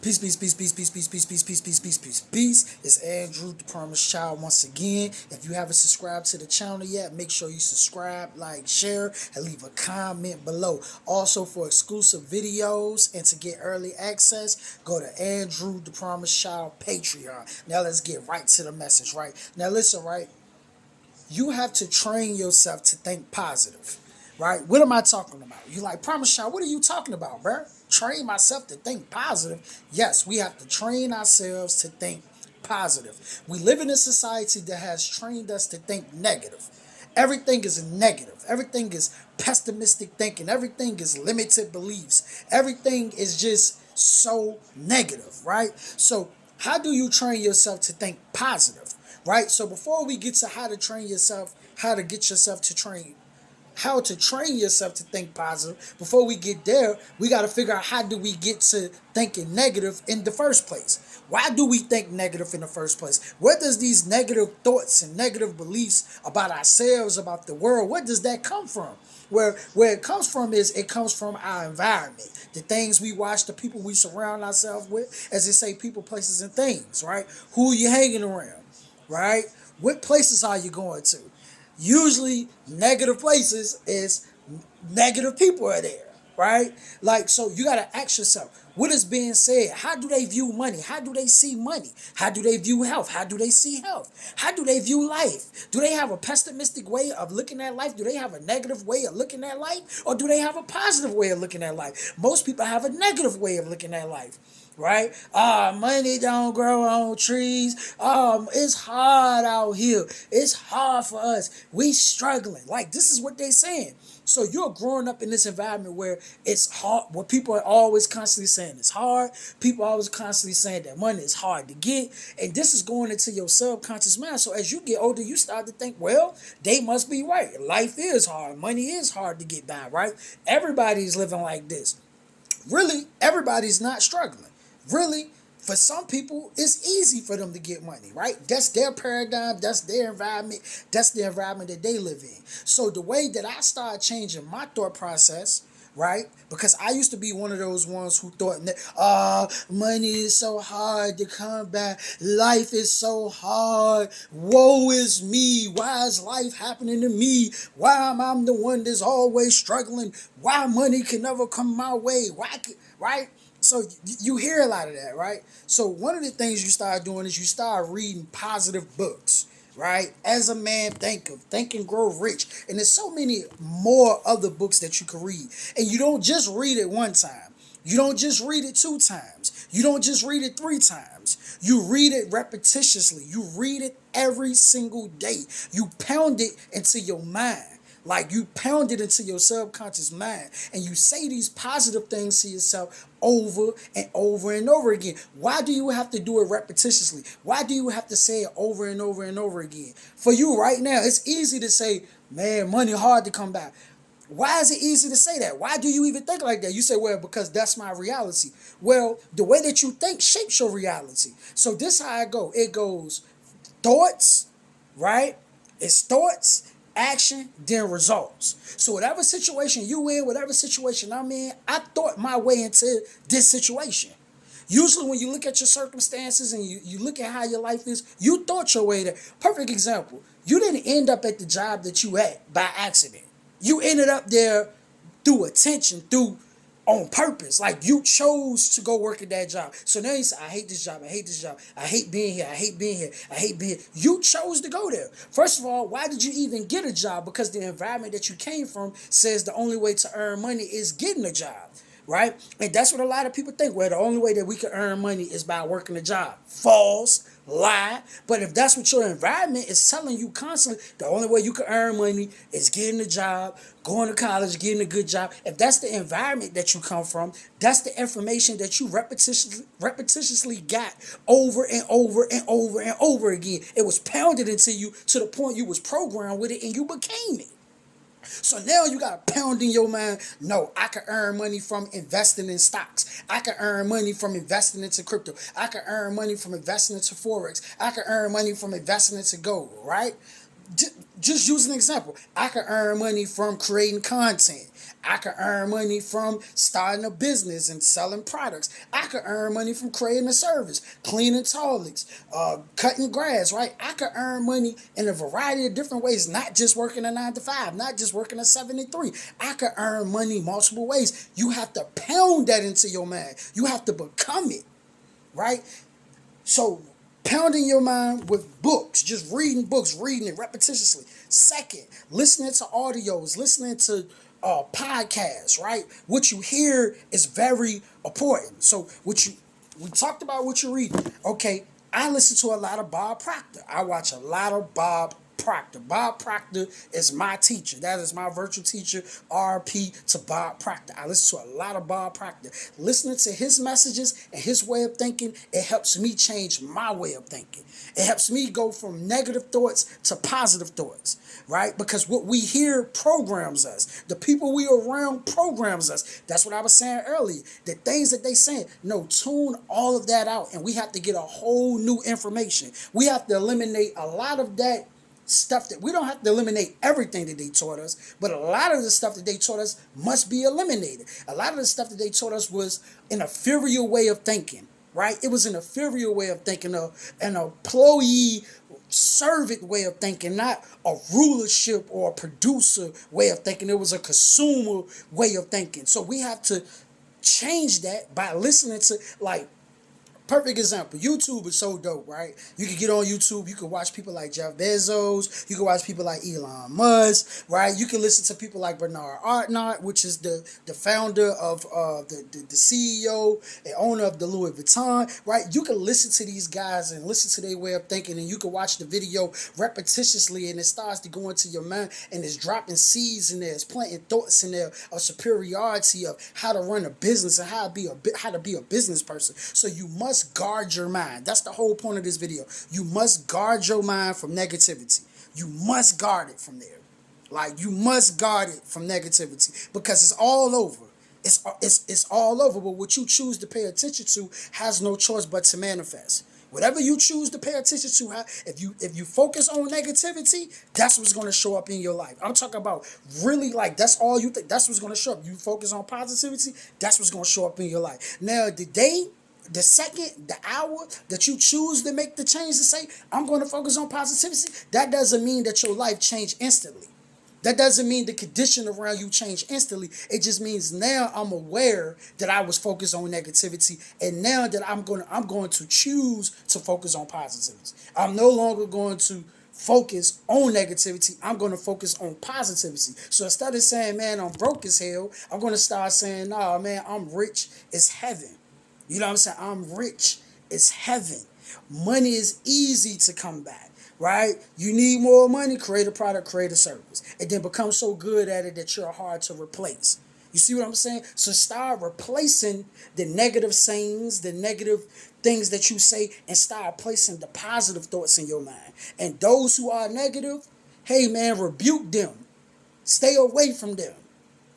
Peace, peace, peace, peace, peace, peace, peace, peace, peace, peace, peace, peace, peace. It's Andrew, the Promised Child, once again. If you haven't subscribed to the channel yet, make sure you subscribe, like, share, and leave a comment below. Also, for exclusive videos and to get early access, go to Andrew, the Promised Child Patreon. Now, let's get right to the message, right? Now, listen, right? You have to train yourself to think positive, right? What am I talking about? You like, Promise Child, what are you talking about, bro? Train myself to think positive. Yes, we have to train ourselves to think positive. We live in a society that has trained us to think negative. Everything is negative. Everything is pessimistic thinking. Everything is limited beliefs. Everything is just so negative, right? So, how do you train yourself to think positive? Right? So before we get to how to train yourself, how to get yourself to train, how to train yourself to think positive, before we get there, we got to figure out how do we get to thinking negative in the first place. Why do we think negative in the first place? Where does these negative thoughts and negative beliefs about ourselves, about the world, where does that come from? Where it comes from is it comes from our environment, the things we watch, the people we surround ourselves with, as they say, people, places, and things, right? Who are you hanging around? Right? What places are you going to? Usually, negative places is negative people are there, right? Like, so you got to ask yourself, what is being said? How do they view money? How do they see money? How do they view health? How do they see health? How do they view life? Do they have a pessimistic way of looking at life? Do they have a negative way of looking at life? Or do they have a positive way of looking at life? Most people have a negative way of looking at life, right? Money don't grow on trees. It's hard out here. It's hard for us. We struggling. Like, this is what they saying. So you're growing up in this environment where it's hard, where people are always constantly saying it's hard. People are always constantly saying that money is hard to get. And this is going into your subconscious mind. So as you get older, you start to think, well, they must be right. Life is hard. Money is hard to get by, right? Everybody's living like this. Really, everybody's not struggling. Really, for some people, it's easy for them to get money, right? That's their paradigm, that's their environment, that's the environment that they live in. So the way that I started changing my thought process, right? Because I used to be one of those ones who thought, money is so hard to come by. Life is so hard. Woe is me. Why is life happening to me? Why am I the one that's always struggling? Why money can never come my way? Right? So you hear a lot of that, right? So one of the things you start doing is you start reading positive books, right? As a man thinketh, think and grow rich. And there's so many more other books that you can read. And you don't just read it one time. You don't just read it two times. You don't just read it three times. You read it repetitiously. You read it every single day. You pound it into your mind. Like, you pound it into your subconscious mind and you say these positive things to yourself over and over and over again. Why do you have to do it repetitiously? Why do you have to say it over and over and over again? For you right now, it's easy to say, man, money hard to come by. Why is it easy to say that? Why do you even think like that? You say, well, because that's my reality. Well, the way that you think shapes your reality. So this how it go. It goes thoughts, right? It's thoughts, action, then results. So whatever situation you in, whatever situation I'm in, I thought my way into this situation. Usually when you look at your circumstances and you look at how your life is, you thought your way there. Perfect example. You didn't end up at the job that you at by accident. You ended up there through attention, through on purpose. Like, you chose to go work at that job. So now you say, I hate this job, I hate this job, I hate being here, I hate being here, I hate being here. You chose to go there. First of all, why did you even get a job? Because the environment that you came from says the only way to earn money is getting a job. Right? And that's what a lot of people think. Well, the only way that we can earn money is by working a job. False, lie. But if that's what your environment is telling you constantly, the only way you can earn money is getting a job, going to college, getting a good job. If that's the environment that you come from, that's the information that you repetitiously got over and over and over and over again. It was pounded into you to the point you was programmed with it and you became it. So now you got a pound in your mind. No, I can earn money from investing in stocks. I can earn money from investing into crypto. I can earn money from investing into Forex. I can earn money from investing into gold, right? just use an example. I could earn money from creating content. I could earn money from starting a business and selling products. I could earn money from creating a service, cleaning toilets, cutting grass, right? I could earn money in a variety of different ways, not just working a 9 to 5, not just working a 7 to 3. I could earn money multiple ways. You have to pound that into your mind. You have to become it, right? So pounding your mind with books, just reading books, reading it repetitiously. Second, listening to audios, listening to podcasts, right? What you hear is very important. So we talked about what you read. Okay, I listen to a lot of Bob Proctor. I watch a lot of Bob Proctor. Bob Proctor is my teacher. That is my virtual teacher, RP to Bob Proctor. I listen to a lot of Bob Proctor. Listening to his messages and his way of thinking, it helps me change my way of thinking. It helps me go from negative thoughts to positive thoughts, right? Because what we hear programs us. The people we are around programs us. That's what I was saying earlier. The things that they saying, no, tune all of that out, and we have to get a whole new information. We have to eliminate a lot of that stuff. That we don't have to eliminate everything that they taught us, but a lot of the stuff that they taught us must be eliminated. A lot of the stuff that they taught us was an inferior way of thinking, right? It was an inferior way of thinking, an employee servant way of thinking, not a rulership or a producer way of thinking. It was a consumer way of thinking. So we have to change that by listening to, like, perfect example. YouTube is so dope, right? You can get on YouTube. You can watch people like Jeff Bezos. You can watch people like Elon Musk, right? You can listen to people like Bernard Arnault, which is the founder of the CEO and owner of the Louis Vuitton, right? You can listen to these guys and listen to their way of thinking, and you can watch the video repetitiously, and it starts to go into your mind, and it's dropping seeds in there. It's planting thoughts in there of superiority of how to run a business and how to be a business person. So you must guard your mind. That's the whole point of this video. You must guard your mind from negativity. You must guard it from there. Like, you must guard it from negativity because it's all over. It's all over. But what you choose to pay attention to has no choice but to manifest. Whatever you choose to pay attention to, if you focus on negativity, that's what's going to show up in your life. I'm talking about really, like, that's all you think. That's what's going to show up. You focus on positivity, that's what's going to show up in your life. Now, the second, the hour that you choose to make the change to say, I'm going to focus on positivity, that doesn't mean that your life changed instantly. That doesn't mean the condition around you changed instantly. It just means now I'm aware that I was focused on negativity, and now that I'm going to choose to focus on positivity. I'm no longer going to focus on negativity. I'm going to focus on positivity. So instead of saying, man, I'm broke as hell, I'm going to start saying, nah, man, I'm rich as heaven. You know what I'm saying? I'm rich. It's heaven. Money is easy to come by, right? You need more money, create a product, create a service. And then become so good at it that you're hard to replace. You see what I'm saying? So start replacing the negative sayings, the negative things that you say, and start placing the positive thoughts in your mind. And those who are negative, hey man, rebuke them. Stay away from them.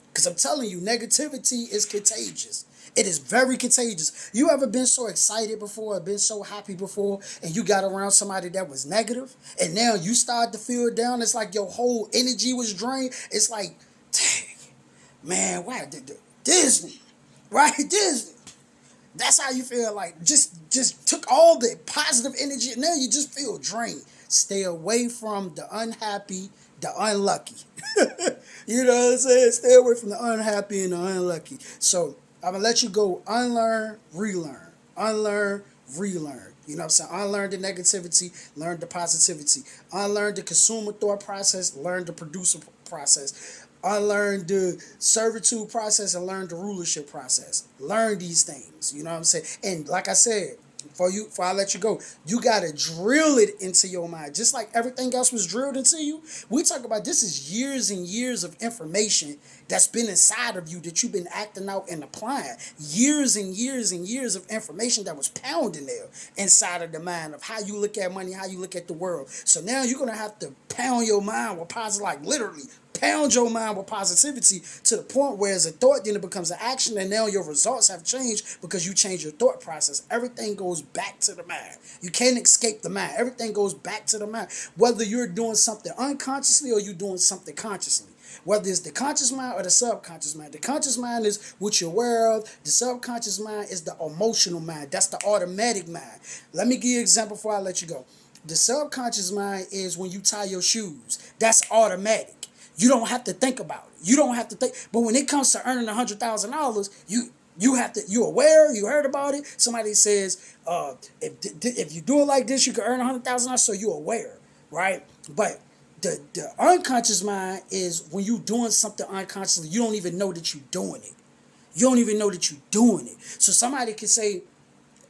Because I'm telling you, negativity is contagious. It is very contagious. You ever been so excited before, or been so happy before, and you got around somebody that was negative, and now you start to feel down? It's like your whole energy was drained. It's like, dang, man, why did Disney, right? Disney. That's how you feel. Like, just took all the positive energy, and now you just feel drained. Stay away from the unhappy, the unlucky. You know what I'm saying? Stay away from the unhappy and the unlucky. So I'm going to let you go unlearn, relearn. Unlearn, relearn. You know what I'm saying? Unlearn the negativity, learn the positivity. Unlearn the consumer thought process, learn the producer process. Unlearn the servitude process and learn the rulership process. Learn these things. You know what I'm saying? And like I said, before I let you go, you gotta drill it into your mind, just like everything else was drilled into you. We talk about this is years and years of information that's been inside of you that you've been acting out and applying. Years and years and years of information that was pounding there inside of the mind of how you look at money, how you look at the world. So now you're gonna have to pound your mind with positive, like literally compound your mind with positivity to the point where it's a thought, then it becomes an action, and now your results have changed because you change your thought process. Everything goes back to the mind. You can't escape the mind. Everything goes back to the mind. Whether you're doing something unconsciously or you're doing something consciously. Whether it's the conscious mind or the subconscious mind. The conscious mind is what you're aware of. The subconscious mind is the emotional mind. That's the automatic mind. Let me give you an example before I let you go. The subconscious mind is when you tie your shoes. That's automatic. You don't have to think about it. You don't have to think. But when it comes to earning $100,000, you're aware. You heard about it. Somebody says, if you do it like this, you can earn $100,000. So you're aware, right? But the unconscious mind is when you're doing something unconsciously, you don't even know that you're doing it. You don't even know that you're doing it. So somebody can say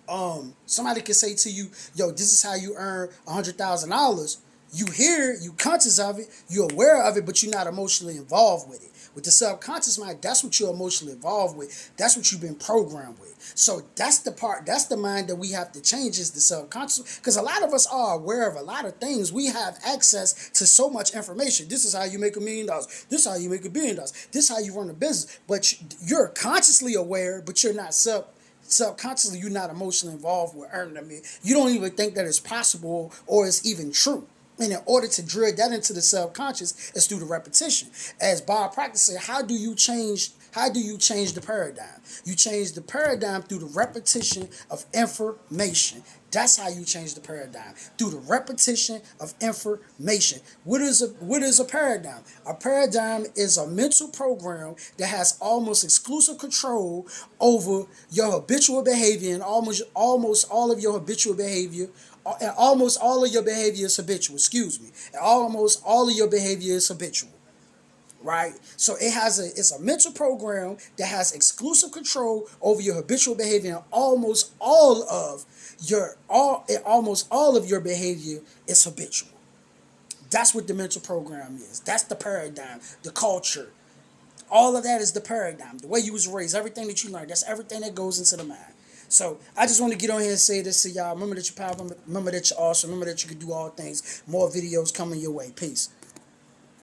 to you, yo, this is how you earn $100,000. You hear it, you conscious of it, you're aware of it, but you're not emotionally involved with it. With the subconscious mind, that's what you're emotionally involved with. That's what you've been programmed with. So that's the mind that we have to change, is the subconscious. Because a lot of us are aware of a lot of things. We have access to so much information. This is how you make $1 million. This is how you make $1 billion. This is how you run a business. But you're consciously aware, but you're not subconsciously, you're not emotionally involved with earning $1 million. You don't even think that it's possible or it's even true. And in order to drill that into the subconscious, is through the repetition. As Bob Proctor said, how do you change the paradigm? You change the paradigm through the repetition of information. That's how you change the paradigm, through the repetition of information. What is a paradigm? A paradigm is a mental program that has almost exclusive control over your habitual behavior, and almost all of your habitual behavior. And almost all of your behavior is habitual. And almost all of your behavior is habitual. Right? So it's a mental program that has exclusive control over your habitual behavior, and almost all of your behavior is habitual. That's what the mental program is. That's the paradigm, the culture. All of that is the paradigm. The way you was raised, everything that you learned, that's everything that goes into the mind. So I just want to get on here and say this to y'all. Remember that you're powerful. Remember that you're awesome. Remember that you can do all things. More videos coming your way. Peace.